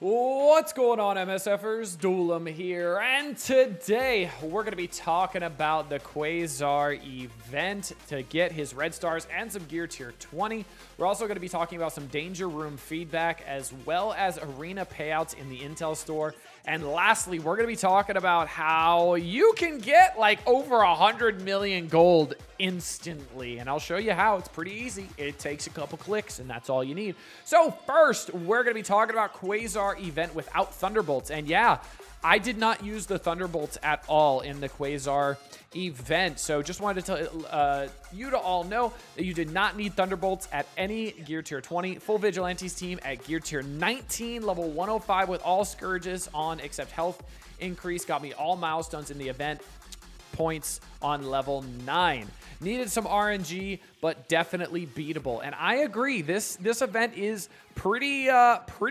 What's going on, MSFers? Duelim here, and today we're going to be talking about the Quasar event to get his red stars and some gear tier 20. We're also going to be talking about some danger room feedback as well as arena payouts in the Intel store. And lastly, we're going to be talking about how you can get like over 100 million gold instantly. And I'll show you how. It's pretty easy. It takes a couple clicks and that's all you need. So first, we're going to be talking about Quasar event without Thunderbolts. And yeah, I did not use the Thunderbolts at all in the Quasar event. So just wanted to tell you to all know that you did not need Thunderbolts at any gear tier 20. Full Vigilantes team at gear tier 19, level 105 with all Scourges on except health increase. Got me all milestones in the event. Points on level 9. Needed some RNG, but definitely beatable. And I agree, this event is pretty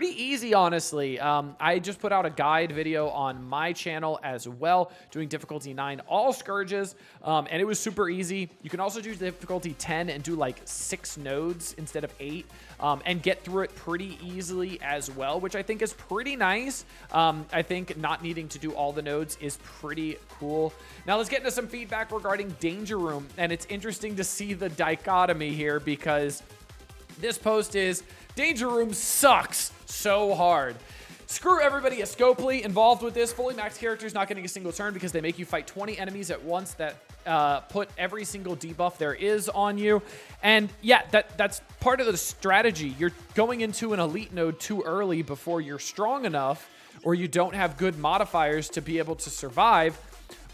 easy, honestly. I just put out a guide video on my channel as well, doing difficulty 9 all Scourges, and it was super easy. You can also do difficulty 10 and do like 6 nodes instead of 8, and get through it pretty easily as well, which I think is pretty nice. I think not needing to do all the nodes is pretty cool. Now let's get into some feedback regarding Danger Room, and it's interesting to see the dichotomy here because this post is Danger Room sucks so hard. Screw everybody at Scopely involved with this. Fully maxed characters not getting a single turn because they make you fight 20 enemies at once that put every single debuff there is on you. And yeah, that's part of the strategy. You're going into an elite node too early before you're strong enough, or you don't have good modifiers to be able to survive,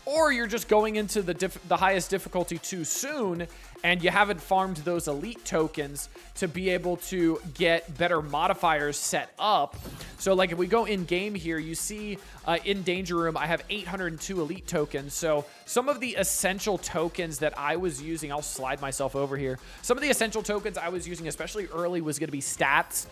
or you're just going into the highest difficulty too soon and you haven't farmed those elite tokens to be able to get better modifiers set up. So like if we go in game here, you see in Danger Room, I have 802 elite tokens. So some of the essential tokens that I was using, I'll slide myself over here. Some of the essential tokens I was using, especially early, was going to be stats.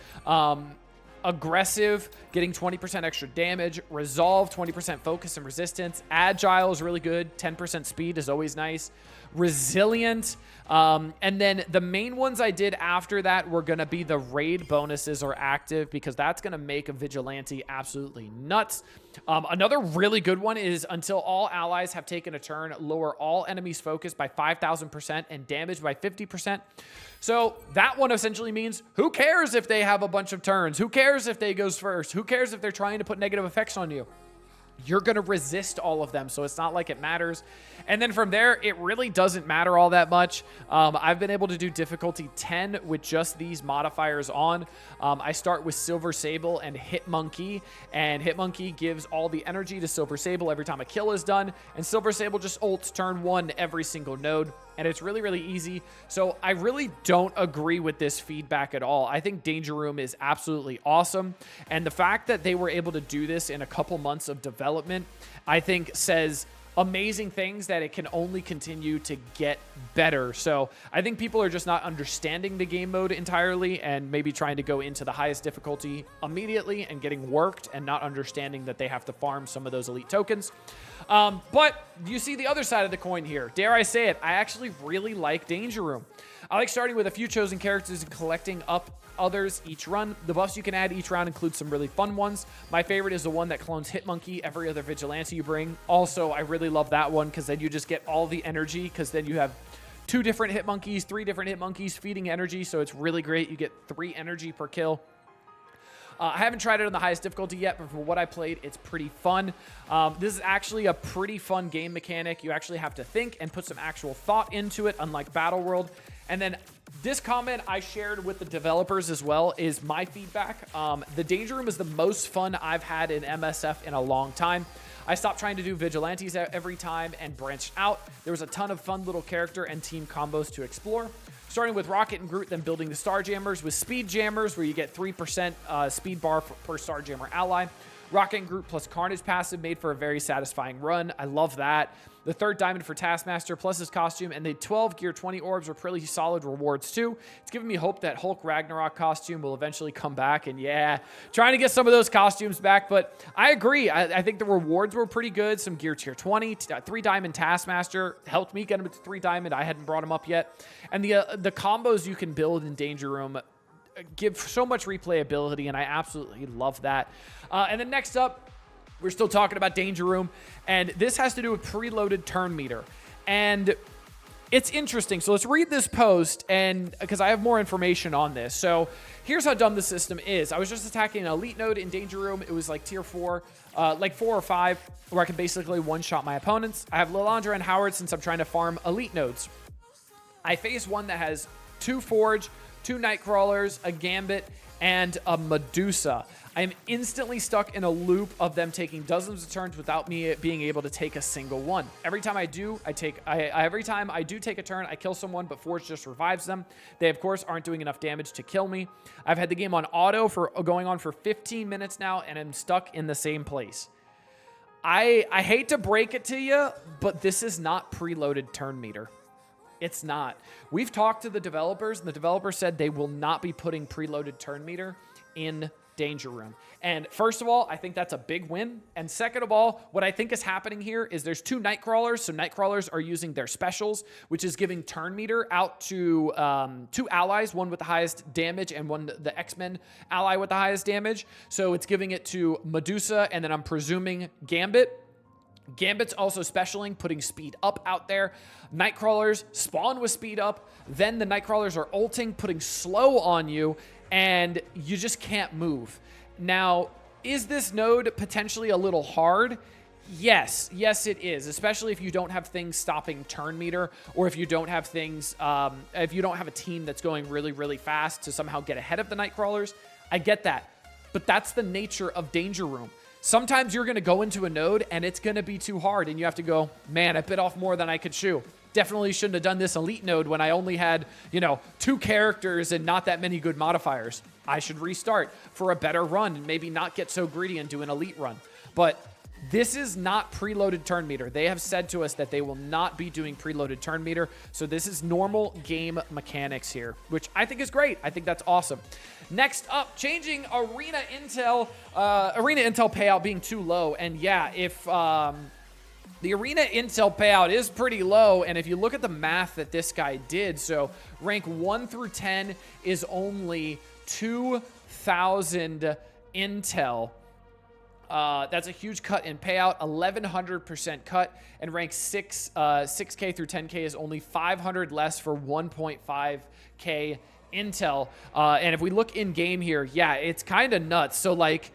Aggressive, getting 20% extra damage. Resolve, 20% focus and resistance. Agile is really good. 10% speed is always nice. Resilient. And then the main ones I did after that were going to be the raid bonuses or active, because that's going to make a Vigilante absolutely nuts. Another really good one is until all allies have taken a turn, lower all enemies' focus by 5,000% and damage by 50%. So that one essentially means who cares if they have a bunch of turns? Who cares if they goes first? Who cares if they're trying to put negative effects on you? You're going to resist all of them, so it's not like it matters. And then from there, it really doesn't matter all that much. I've been able to do difficulty 10 with just these modifiers on. I start with Silver Sable and Hit Monkey, and Hit Monkey gives all the energy to Silver Sable every time a kill is done, and Silver Sable just ults turn 1 every single node. And it's really, really easy. So I really don't agree with this feedback at all. I think Danger Room is absolutely awesome. And the fact that they were able to do this in a couple months of development, I think says amazing things that it can only continue to get better. So I think people are just not understanding the game mode entirely and maybe trying to go into the highest difficulty immediately and getting worked and not understanding that they have to farm some of those elite tokens. But you see the other side of the coin here. Dare I say it, I actually really like Danger Room. I like starting with a few chosen characters and collecting up others each run. The buffs you can add each round include some really fun ones. My favorite is the one that clones Hit Monkey every other Vigilante you bring. Also, I really love that one because then you just get all the energy, because then you have 2 different Hit Monkeys, 3 different Hit Monkeys feeding energy, so it's really great. You get 3 energy per kill. I haven't tried it on the highest difficulty yet, but for what I played, it's pretty fun. This is actually a pretty fun game mechanic. You actually have to think and put some actual thought into it, unlike Battle World. And then this comment I shared with the developers as well is my feedback. The Danger Room is the most fun I've had in MSF in a long time. I stopped trying to do Vigilantes every time and branched out. There was a ton of fun little character and team combos to explore. Starting with Rocket and Groot, then building the Star Jammers with Speed Jammers, where you get 3% speed bar per Star Jammer ally. Rocket and Groot plus Carnage passive made for a very satisfying run. I love that. The 3rd diamond for Taskmaster plus his costume, and the 12 gear 20 orbs were pretty solid rewards too. It's giving me hope that Hulk Ragnarok costume will eventually come back, and yeah, trying to get some of those costumes back, but I agree. I think the rewards were pretty good. Some gear tier 20, 3 diamond Taskmaster helped me get him to 3 diamond. I hadn't brought him up yet. And the combos you can build in Danger Room give so much replayability, and I absolutely love that. And then next up, we're still talking about Danger Room, and this has to do with preloaded turn meter. And it's interesting. So let's read this post, and because I have more information on this. So here's how dumb the system is. I was just attacking an elite node in Danger Room. It was like tier 4, like 4 or 5, where I can basically one-shot my opponents. I have Lilandra and Howard since I'm trying to farm elite nodes. I face one that has 2 Forge, 2 Nightcrawlers, a Gambit, and a Medusa. I am instantly stuck in a loop of them taking dozens of turns without me being able to take a single one. Every time I do, every time I do take a turn, I kill someone, but Forge just revives them. They, of course, aren't doing enough damage to kill me. I've had the game on auto for going on for 15 minutes now, and I'm stuck in the same place. I hate to break it to you, but this is not preloaded turn meter. It's not. We've talked to the developers, and the developer said they will not be putting preloaded turn meter in Danger Room. And first of all, I think that's a big win. And second of all, what I think is happening here is there's 2 Nightcrawlers. So Nightcrawlers are using their specials, which is giving turn meter out to 2 allies, one with the highest damage and one the X-Men ally with the highest damage. So it's giving it to Medusa, and then I'm presuming Gambit. Gambit's also specialing, putting speed up out there. Nightcrawlers spawn with speed up. Then the Nightcrawlers are ulting, putting slow on you, and you just can't move. Now, is this node potentially a little hard? Yes, it is, especially if you don't have things stopping turn meter, or if you don't have things, if you don't have a team that's going really, really fast to somehow get ahead of the Nightcrawlers. I get that, but that's the nature of Danger Room. Sometimes you're going to go into a node and it's going to be too hard, and you have to go, man, I bit off more than I could chew. Definitely shouldn't have done this elite node when I only had, 2 characters and not that many good modifiers. I should restart for a better run and maybe not get so greedy and do an elite run. But this is not preloaded turn meter. They have said to us that they will not be doing preloaded turn meter. So this is normal game mechanics here, which I think is great. I think that's awesome. Next up, changing Arena Intel. Arena Intel payout being too low. And yeah, if the Arena Intel payout is pretty low, and if you look at the math that this guy did, so rank 1 through 10 is only 2,000 Intel. That's a huge cut in payout, 1,100% cut, and rank 6K through 10K is only 500 less for 1.5K Intel. And if we look in game here, yeah, it's kind of nuts. So like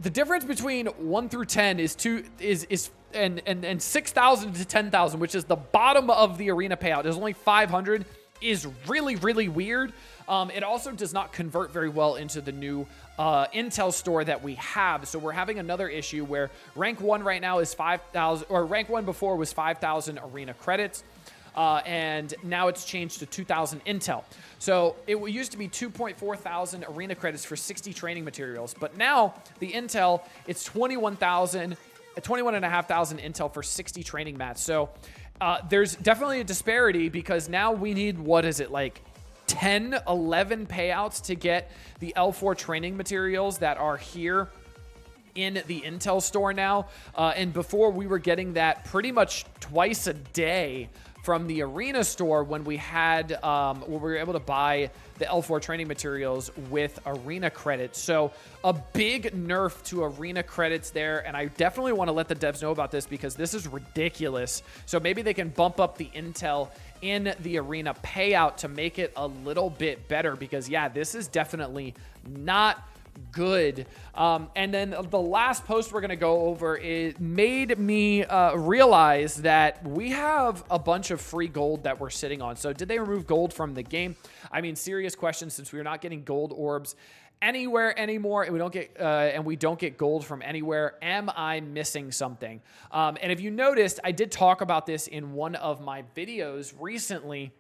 the difference between 1 through 10 is 6,000 to 10,000, which is the bottom of the arena payout. There's only 500, is really, really weird. It also does not convert very well into the new Intel store that we have. So we're having another issue where rank 1 right now is 5,000, or rank 1 before was 5,000 arena credits. And now it's changed to 2,000 Intel. So it used to be 2.4 thousand arena credits for 60 training materials. But now the Intel, it's 21,500 Intel for 60 training mats. So there's definitely a disparity, because now we need, what is it, like 10, 11 payouts to get the L4 training materials that are here in the Intel store now. And before, we were getting that pretty much twice a day from the Arena store when we had, when we were able to buy the L4 training materials with Arena credits. So a big nerf to Arena credits there, and I definitely want to let the devs know about this, because this is ridiculous. So maybe they can bump up the Intel in the Arena payout to make it a little bit better, because yeah, this is definitely not good. And then the last post we're going to go over, it made me realize that we have a bunch of free gold that we're sitting on. So did they remove gold from the game? I mean, serious question, since we're not getting gold orbs anywhere anymore, and we don't get gold from anywhere. Am I missing something? And if you noticed, I did talk about this in one of my videos recently.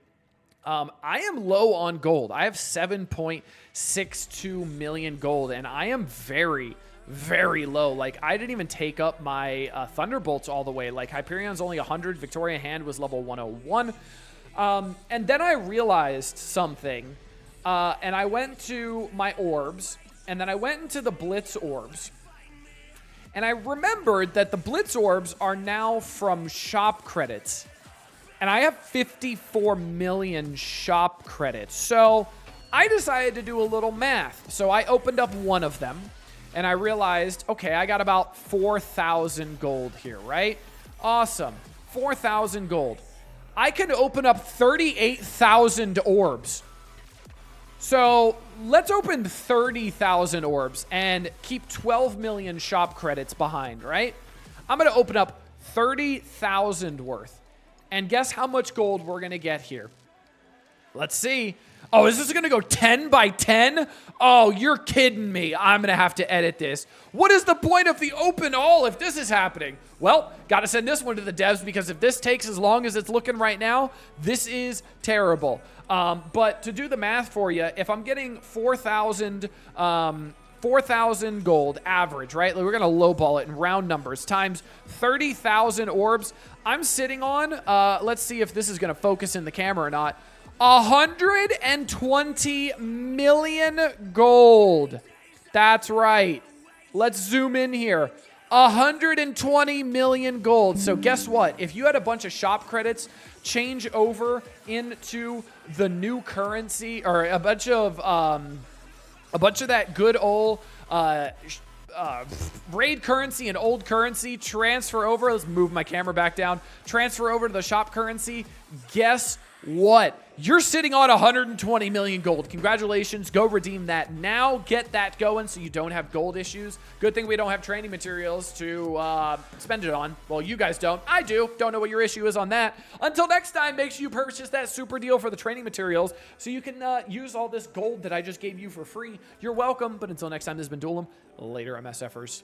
I am low on gold. I have 7.62 million gold, and I am very, very low. Like, I didn't even take up my Thunderbolts all the way. Like, Hyperion's only 100. Victoria Hand was level 101. And then I realized something, and I went to my orbs, and then I went into the Blitz orbs, and I remembered that the Blitz orbs are now from shop credits. And I have 54 million shop credits. So I decided to do a little math. So I opened up one of them, and I realized, okay, I got about 4,000 gold here, right? Awesome. 4,000 gold. I can open up 38,000 orbs. So let's open 30,000 orbs and keep 12 million shop credits behind, right? I'm going to open up 30,000 worth. And guess how much gold we're going to get here? Let's see. Oh, is this going to go 10 by 10? Oh, you're kidding me. I'm going to have to edit this. What is the point of the open all if this is happening? Well, got to send this one to the devs because if this takes as long as it's looking right now, this is terrible. But to do the math for you, if I'm getting 4,000 gold average, right? We're going to lowball it in round numbers times 30,000 orbs. I'm sitting on, let's see if this is going to focus in the camera or not, 120 million gold. That's right. Let's zoom in here. 120 million gold. So guess what? If you had a bunch of shop credits change over into the new currency, or a bunch of that good old raid currency and old currency transfer over. Let's move my camera back down. Transfer over to the shop currency. Guess what? You're sitting on 120 million gold. Congratulations. Go redeem that now. Get that going so you don't have gold issues. Good thing we don't have training materials to spend it on. Well, you guys don't. I do. Don't know what your issue is on that. Until next time, make sure you purchase that super deal for the training materials so you can use all this gold that I just gave you for free. You're welcome. But until next time, this has been Duelim. Later, MSFers.